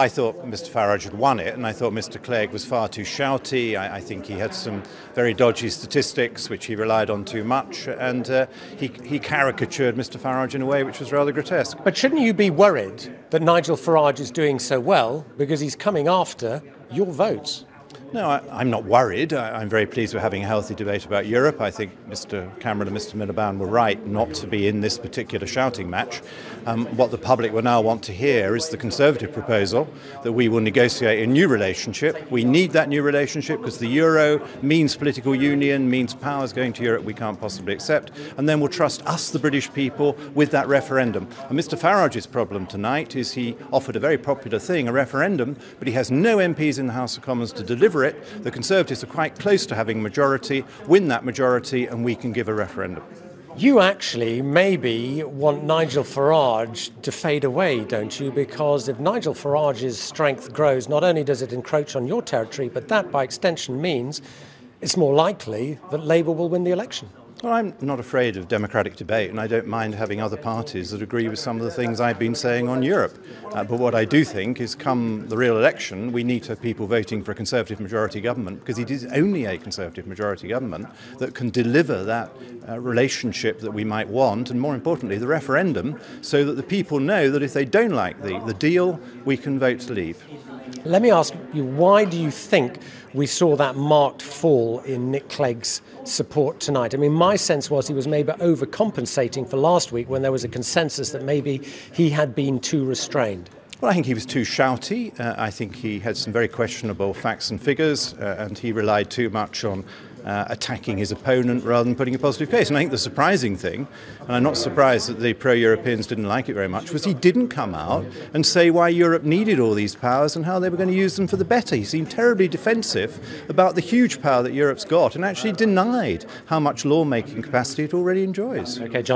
I thought Mr Farage had won it, and I thought Mr Clegg was far too shouty. I think he had some very dodgy statistics which he relied on too much, and he caricatured Mr Farage in a way which was rather grotesque. But shouldn't you be worried that Nigel Farage is doing so well because he's coming after your votes? No, I'm not worried. I'm very pleased we're having a healthy debate about Europe. I think Mr Cameron and Mr Miliband were right not to be in this particular shouting match. What the public will now want to hear is the Conservative proposal that we will negotiate a new relationship. We need that new relationship because the euro means political union, means powers going to Europe we can't possibly accept, and then we'll trust us, the British people, with that referendum. And Mr Farage's problem tonight is he offered a very popular thing, a referendum, but he has no MPs in the House of Commons to deliver it. The Conservatives are quite close to having a majority, win that majority, and we can give a referendum. You actually maybe want Nigel Farage to fade away, don't you? Because if Nigel Farage's strength grows, not only does it encroach on your territory, but that by extension means it's more likely that Labour will win the election. Well, I'm not afraid of democratic debate, and I don't mind having other parties that agree with some of the things I've been saying on Europe. But what I do think is, come the real election, we need to have people voting for a Conservative majority government, because it is only a Conservative majority government that can deliver that relationship that we might want, and more importantly, the referendum, so that the people know that if they don't like the deal, we can vote to leave. Let me ask you, why do you think we saw that marked fall in Nick Clegg's support tonight? I mean, my sense was he was maybe overcompensating for last week when there was a consensus that maybe he had been too restrained. Well, I think he was too shouty. I think he had some very questionable facts and figures, and he relied too much on attacking his opponent rather than putting a positive case. And I think the surprising thing, and I'm not surprised that the pro-Europeans didn't like it very much, was he didn't come out and say why Europe needed all these powers and how they were going to use them for the better. He seemed terribly defensive about the huge power that Europe's got and actually denied how much lawmaking capacity it already enjoys. Okay, John.